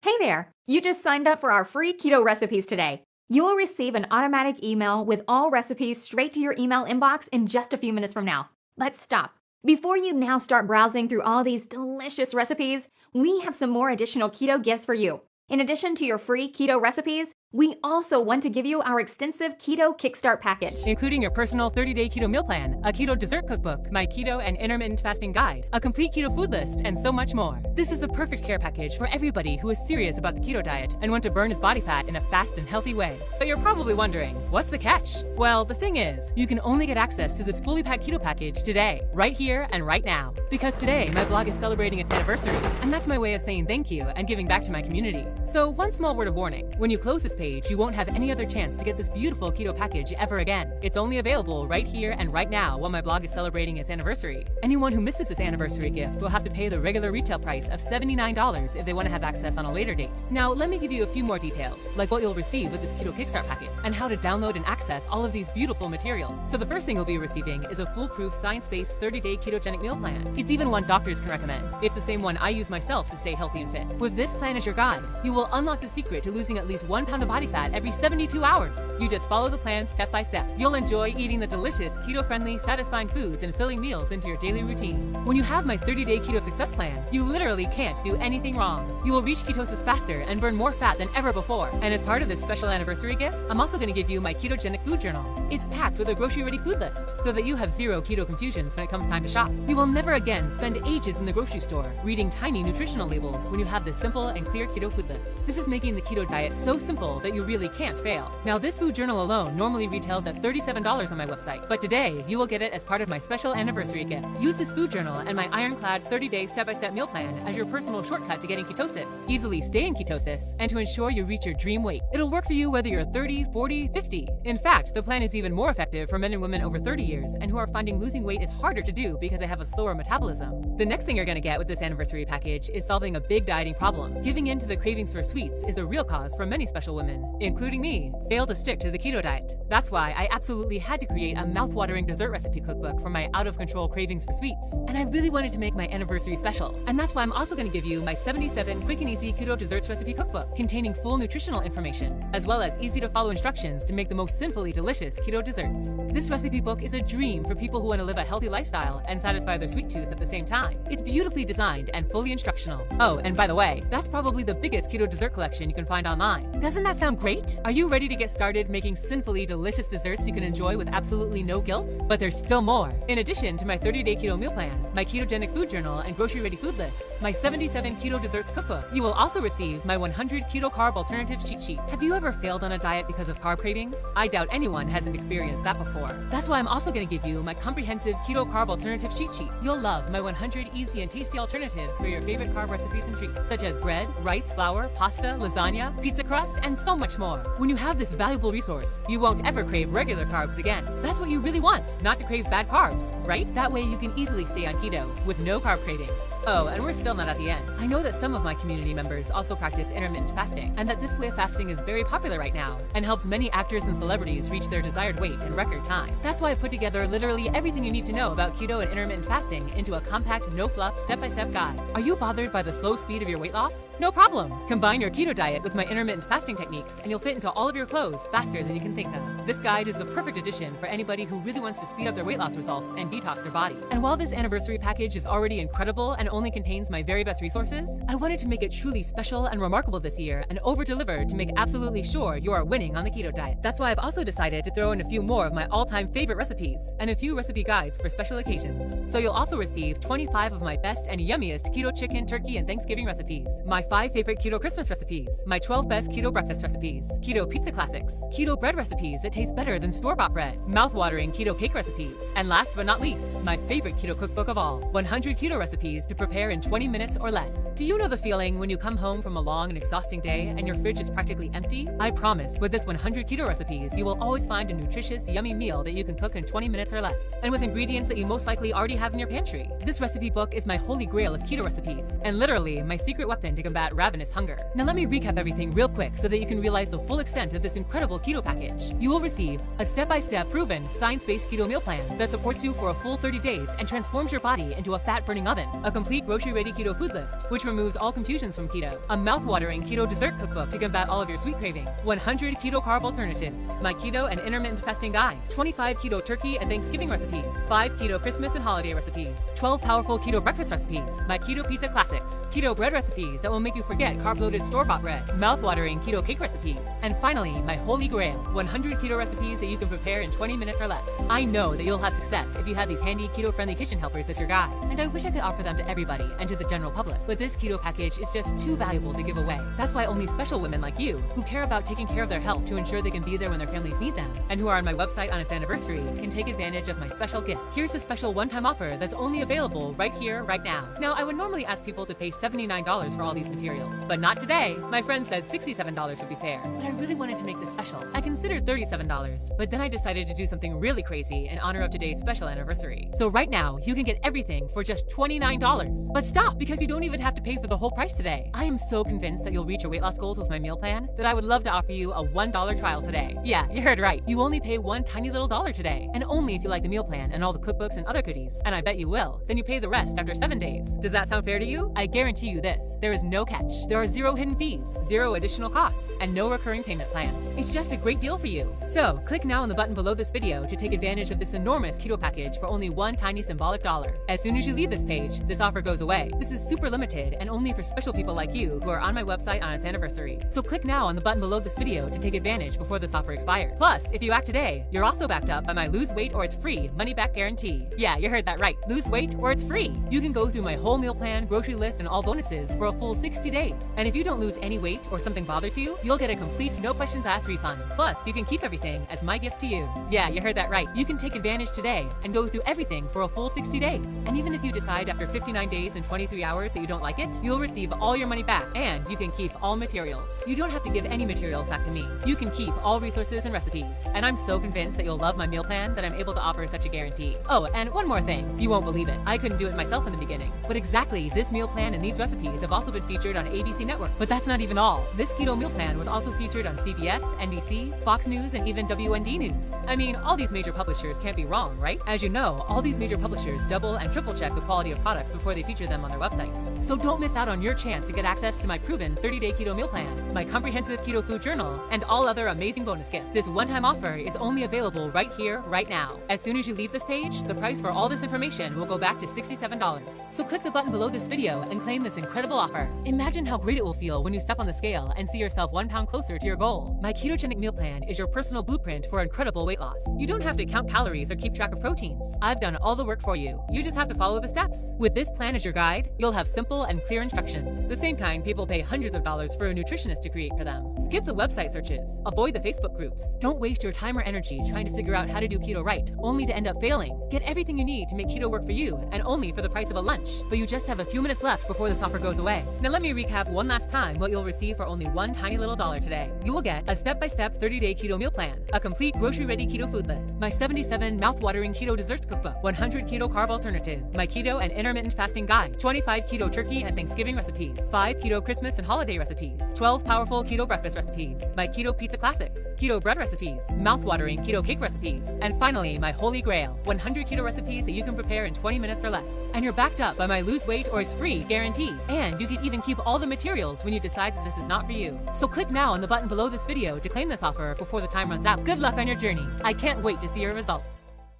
Hey there! You just signed up for our free keto recipes today. You will receive an automatic email with all recipes straight to your email inbox in just a few minutes from now. Let's stop. Before you now start browsing through all these delicious recipes, we have some more additional keto gifts for you. In addition to your free keto recipes, we also want to give you our extensive Keto Kickstart package, including your personal 30-day keto meal plan, a keto dessert cookbook, my keto and intermittent fasting guide, a complete keto food list, and so much more. This is the perfect care package for everybody who is serious about the keto diet and want to burn his body fat in a fast and healthy way. But you're probably wondering, what's the catch? Well, the thing is, you can only get access to this fully packed keto package today, right here and right now. Because today, my blog is celebrating its anniversary, and that's my way of saying thank you and giving back to my community. So one small word of warning, when you close this page, you won't have any other chance to get this beautiful keto package ever again. It's only available right here and right now while my blog is celebrating its anniversary. Anyone who misses this anniversary gift will have to pay the regular retail price of $79 if they want to have access on a later date. Now, let me give you a few more details, like what you'll receive with this Keto Kickstart package, and how to download and access all of these beautiful materials. So the first thing you'll be receiving is a foolproof, science-based 30-day ketogenic meal plan. It's even one doctors can recommend. It's the same one I use myself to stay healthy and fit. With this plan as your guide, you will unlock the secret to losing at least 1 pound of body fat every 72 hours. You just follow the plan step by step. You'll enjoy eating the delicious, keto-friendly, satisfying foods and filling meals into your daily routine. When you have my 30-day keto success plan, you literally can't do anything wrong. You will reach ketosis faster and burn more fat than ever before. And as part of this special anniversary gift, I'm also going to give you my ketogenic food journal. It's packed with a grocery-ready food list so that you have zero keto confusions when it comes time to shop. You will never again spend ages in the grocery store reading tiny nutritional labels when you have this simple and clear keto food list. This is making the keto diet so simple that you really can't fail. Now, this food journal alone normally retails at $37 on my website, but today you will get it as part of my special anniversary gift. Use this food journal and my ironclad 30-day step-by-step meal plan as your personal shortcut to getting ketosis, easily stay in ketosis, and to ensure you reach your dream weight. It'll work for you whether you're 30, 40, 50. In fact, the plan is even more effective for men and women over 30 years and who are finding losing weight is harder to do because they have a slower metabolism. The next thing you're going to get with this anniversary package is solving a big dieting problem. Giving in to the cravings for sweets is a real cause for many special women, including me, fail to stick to the keto diet. That's why I absolutely had to create a mouth-watering dessert recipe cookbook for my out-of-control cravings for sweets. And I really wanted to make my anniversary special. And that's why I'm also going to give you my 77 quick and easy keto desserts recipe cookbook containing full nutritional information, as well as easy-to-follow instructions to make the most simply delicious keto desserts. This recipe book is a dream for people who want to live a healthy lifestyle and satisfy their sweet tooth at the same time. It's beautifully designed and fully instructional. Oh, and by the way, that's probably the biggest keto dessert collection you can find online. Doesn't that sound great? Are you ready to get started making sinfully delicious desserts you can enjoy with absolutely no guilt? But there's still more. In addition to my 30-day keto meal plan, my ketogenic food journal and grocery-ready food list, my 77 keto desserts cookbook, you will also receive my 100 keto carb alternative cheat sheet. Have you ever failed on a diet because of carb cravings? I doubt anyone hasn't experienced that before. That's why I'm also going to give you my comprehensive keto carb alternative cheat sheet. You'll love my 100 easy and tasty alternatives for your favorite carb recipes and treats, such as bread, rice, flour, pasta, lasagna, pizza crust, and so much more. When you have this valuable resource, you won't ever crave regular carbs again. That's what you really want, not to crave bad carbs, right? That way you can easily stay on keto with no carb cravings. Oh, and we're still not at the end. I know that some of my community members also practice intermittent fasting, and that this way of fasting is very popular right now and helps many actors and celebrities reach their desired weight in record time. That's why I put together literally everything you need to know about keto and intermittent fasting into a compact, no-fluff, step-by-step guide. Are you bothered by the slow speed of your weight loss? No problem. Combine your keto diet with my intermittent fasting techniques and you'll fit into all of your clothes faster than you can think of. This guide is the perfect addition for anybody who really wants to speed up their weight loss results and detox their body. And while this anniversary package is already incredible and only contains my very best resources, I wanted to make it truly special and remarkable this year and over-deliver to make absolutely sure you are winning on the keto diet. That's why I've also decided to throw in a few more of my all-time favorite recipes and a few recipe guides for special occasions. So you'll also receive 25 of my best and yummiest keto chicken, turkey, and Thanksgiving recipes, my 5 favorite keto Christmas recipes, my 12 best keto breakfast recipes, keto pizza classics, keto bread recipes that taste better than store-bought bread, mouth-watering keto cake recipes, and last but not least, my favorite keto cookbook of all, 100 keto recipes to prepare in 20 minutes or less. Do you know the feeling when you come home from a long and exhausting day and your fridge is practically empty? I promise, with this 100 keto recipes, you will always find a nutritious, yummy meal that you can cook in 20 minutes or less, and with ingredients that you most likely already have in your pantry. This recipe book is my holy grail of keto recipes, and literally my secret weapon to combat ravenous hunger. Now let me recap everything real quick so that you can can realize the full extent of this incredible keto package. You will receive a step-by-step proven science-based keto meal plan that supports you for a full 30 days and transforms your body into a fat-burning oven, a complete grocery-ready keto food list, which removes all confusions from keto, a mouth-watering keto dessert cookbook to combat all of your sweet cravings, 100 keto carb alternatives, my keto and intermittent fasting guide, 25 keto turkey and Thanksgiving recipes, 5 keto Christmas and holiday recipes, 12 powerful keto breakfast recipes, my keto pizza classics, keto bread recipes that will make you forget carb-loaded store-bought bread, mouth-watering keto cake recipes, and finally, my holy grail, 100 keto recipes that you can prepare in 20 minutes or less. I know that you'll have success if you have these handy keto-friendly kitchen helpers as your guide, and I wish I could offer them to everybody and to the general public, but this keto package is just too valuable to give away. That's why only special women like you, who care about taking care of their health to ensure they can be there when their families need them, and who are on my website on its anniversary, can take advantage of my special gift. Here's the special one-time offer that's only available right here, right now. Now, I would normally ask people to pay $79 for all these materials, but not today. My friend said $67 would be fair, but I really wanted to make this special. I considered $37, but then I decided to do something really crazy in honor of today's special anniversary. So right now, you can get everything for just $29. But stop, because you don't even have to pay for the whole price today. I am so convinced that you'll reach your weight loss goals with my meal plan that I would love to offer you a $1 trial today. Yeah, you heard right. You only pay one tiny little dollar today, and only if you like the meal plan and all the cookbooks and other goodies, and I bet you will. Then you pay the rest after 7 days. Does that sound fair to you? I guarantee you this. There is no catch. There are zero hidden fees, zero additional costs, and no recurring payment plans. It's just a great deal for you. So, click now on the button below this video to take advantage of this enormous keto package for only one tiny symbolic dollar. As soon as you leave this page, this offer goes away. This is super limited and only for special people like you who are on my website on its anniversary. So click now on the button below this video to take advantage before this offer expires. Plus, if you act today, you're also backed up by my lose weight or it's free money back guarantee. Yeah, you heard that right. Lose weight or it's free. You can go through my whole meal plan, grocery list, and all bonuses for a full 60 days. And if you don't lose any weight or something bothers you, you'll get a complete no questions asked refund. Plus, you can keep everything as my gift to you. Yeah, you heard that right. You can take advantage today and go through everything for a full 60 days. And even if you decide after 59 days and 23 hours that you don't like it, you'll receive all your money back and you can keep all materials. You don't have to give any materials back to me. You can keep all resources and recipes. And I'm so convinced that you'll love my meal plan that I'm able to offer such a guarantee. Oh, and one more thing. You won't believe it. I couldn't do it myself in the beginning. But exactly, this meal plan and these recipes have also been featured on ABC Network. But that's not even all. This keto meal plan was also featured on CBS, NBC, Fox News, and even WND News. I mean, all these major publishers can't be wrong, right? As you know, all these major publishers double and triple check the quality of products before they feature them on their websites. So don't miss out on your chance to get access to my proven 30-day keto meal plan, my comprehensive keto food journal, and all other amazing bonus gifts. This one-time offer is only available right here, right now. As soon as you leave this page, the price for all this information will go back to $67. So click the button below this video and claim this incredible offer. Imagine how great it will feel when you step on the scale and see yourself 1 pound closer to your goal. My ketogenic meal plan is your personal blueprint for incredible weight loss. You don't have to count calories or keep track of proteins. I've done all the work for you. You just have to follow the steps. With this plan as your guide, you'll have simple and clear instructions, the same kind people pay hundreds of dollars for a nutritionist to create for them. Skip the website searches. Avoid the Facebook groups. Don't waste your time or energy trying to figure out how to do keto right, only to end up failing. Get everything you need to make keto work for you, and only for the price of a lunch. But you just have a few minutes left before this offer goes away. Now let me recap one last time what you'll receive for only one tiny little dollar today. You will get a step-by-step 30-day keto meal plan, a complete grocery-ready keto food list, my 77 mouth-watering keto desserts cookbook, 100 keto carb alternative, my keto and intermittent fasting guide, 25 keto turkey and Thanksgiving recipes, 5 keto Christmas and holiday recipes, 12 powerful keto breakfast recipes, my keto pizza classics, keto bread recipes, mouth-watering keto cake recipes, and finally, my holy grail, 100 keto recipes that you can prepare in 20 minutes or less. And you're backed up by my lose weight or it's free guarantee. And you can even keep all the materials when you decide that this is not for you. So click now on the button below this video to claim this offer before the time runs out. Good luck on your journey. I can't wait to see your results.